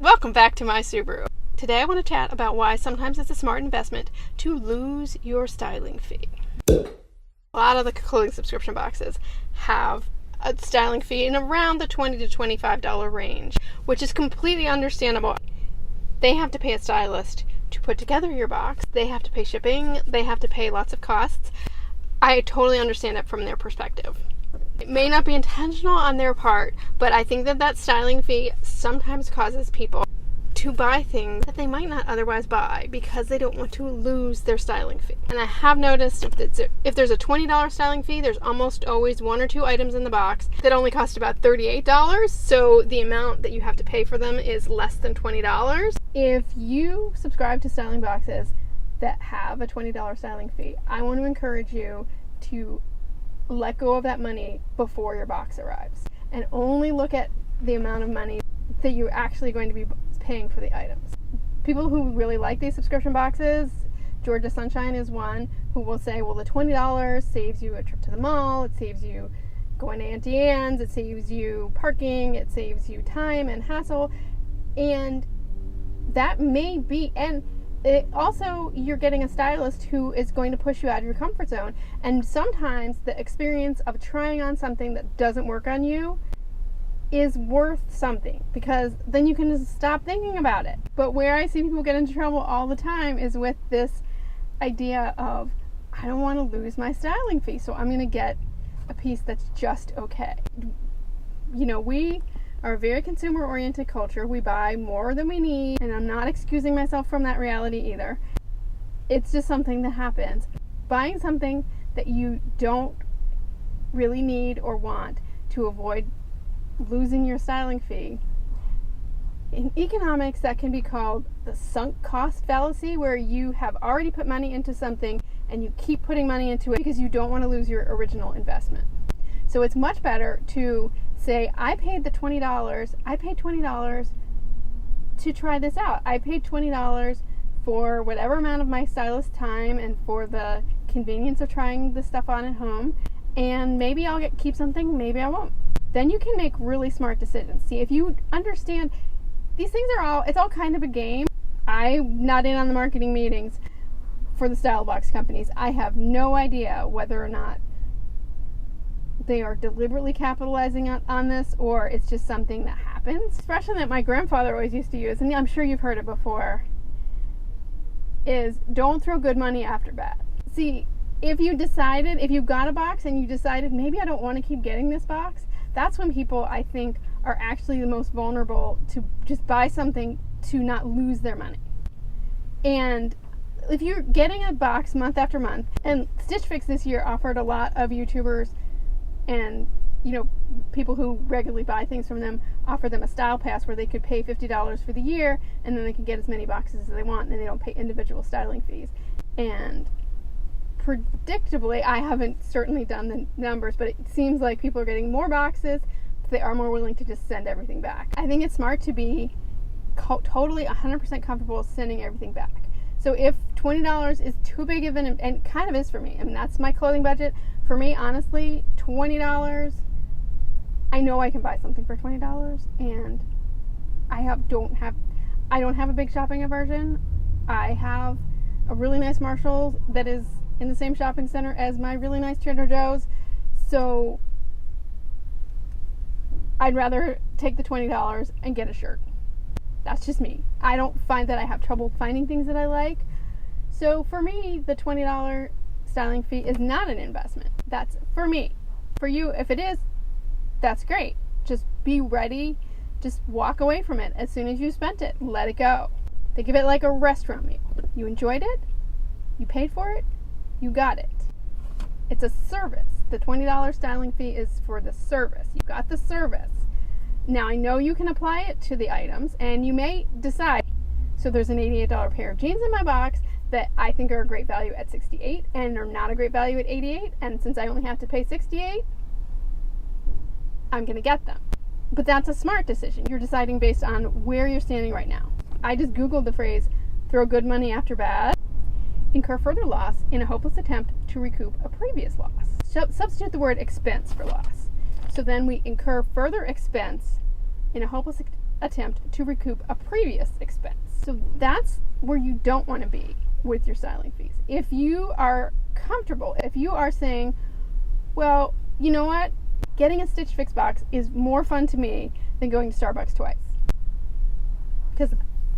Welcome back to my Subaru. Today I want to chat about why sometimes it's a smart investment to lose your styling fee. A lot of the clothing subscription boxes have a styling fee in around the $20 to $25 range, which is completely understandable. They have to pay a stylist to put together your box. They have to pay shipping. They have to pay lots of costs. I totally understand it from their perspective. It may not be intentional on their part, but I think that styling fee sometimes causes people to buy things that they might not otherwise buy because they don't want to lose their styling fee. And I have noticed if there's a $20 styling fee, there's almost always one or two items in the box that only cost about $38, so the amount that you have to pay for them is less than $20. If you subscribe to styling boxes that have a $20 styling fee, I want to encourage you to let go of that money before your box arrives and only look at the amount of money that you're actually going to be paying for the items. People who really like these subscription boxes, Georgia Sunshine is one, who will say, well, the $20 saves you a trip to the mall, it saves you going to Auntie Anne's, it saves you parking, it saves you time and hassle, and that may be, and it also, you're getting a stylist who is going to push you out of your comfort zone, and sometimes the experience of trying on something that doesn't work on you is worth something, because then you can just stop thinking about it. But where I see people get into trouble all the time is with this idea of, I don't want to lose my styling fee, so I'm going to get a piece that's just okay. You know, we are a very consumer-oriented culture. We buy more than we need, and I'm not excusing myself from that reality either. It's just something that happens. Buying something that you don't really need or want to avoid losing your styling fee. In economics, that can be called the sunk cost fallacy, where you have already put money into something and you keep putting money into it because you don't want to lose your original investment. So it's much better to say, I paid $20 to try this out. I paid $20 for whatever amount of my stylist time and for the convenience of trying the stuff on at home, and maybe I'll keep something, maybe I won't. Then you can make really smart decisions. See, if you understand, these things it's all kind of a game. I'm not in on the marketing meetings for the style box companies. I have no idea whether or not they are deliberately capitalizing on this, or it's just something that happens. Expression that my grandfather always used to use, and I'm sure you've heard it before, is don't throw good money after bad. See, if you got a box and you decided, maybe I don't want to keep getting this box, that's when people, I think, are actually the most vulnerable to just buy something to not lose their money. And if you're getting a box month after month, and Stitch Fix this year offered a lot of YouTubers and, you know, people who regularly buy things from them, offer them a style pass where they could pay $50 for the year, and then they can get as many boxes as they want, and they don't pay individual styling fees. And predictably, I haven't certainly done the numbers, but it seems like people are getting more boxes. They are more willing to just send everything back. I think it's smart to be totally 100% comfortable sending everything back. So if $20 is too big of and kind of is for me, I mean, that's my clothing budget. For me, honestly, $20, I know I can buy something for $20, and I don't have a big shopping aversion. I have a really nice Marshall's that is in the same shopping center as my really nice Trader Joe's, so I'd rather take the $20 and get a shirt. That's just me. I don't find that I have trouble finding things that I like, so for me, the $20 styling fee is not an investment. That's for me. For you, if it is, that's great. Just be ready. Just walk away from it as soon as you spent it. Let it go. Think of it like a restaurant meal. You enjoyed it, you paid for it, you got it. It's a service. The $20 styling fee is for the service. You got the service. Now, I know you can apply it to the items, and you may decide, so there's an $88 pair of jeans in my box that I think are a great value at $68 and are not a great value at $88, and since I only have to pay $68, I'm going to get them. But that's a smart decision. You're deciding based on where you're standing right now. I just Googled the phrase, throw good money after bad, incur further loss in a hopeless attempt to recoup a previous loss. Substitute the word expense for loss. So then we incur further expense in a hopeless attempt to recoup a previous expense. So that's where you don't want to be with your styling fees. If you are comfortable, if you are saying, well, you know what, getting a Stitch Fix box is more fun to me than going to Starbucks twice. Because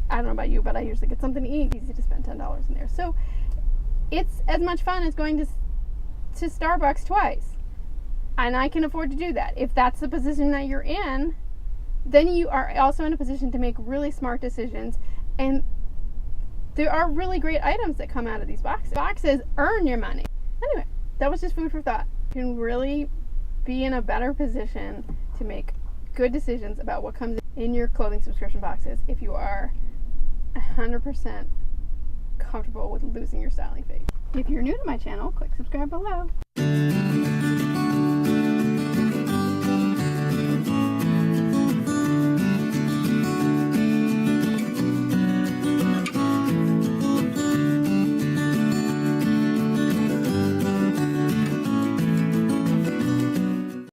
I don't know about you, but I usually get something to eat. It's easy to spend $10 in there. So it's as much fun as going to Starbucks twice. And I can afford to do that. If that's the position that you're in, then you are also in a position to make really smart decisions. And there are really great items that come out of these boxes. Boxes earn your money. Anyway, that was just food for thought. You can really be in a better position to make good decisions about what comes in your clothing subscription boxes if you are 100% comfortable with losing your styling fee. If you're new to my channel, click subscribe below.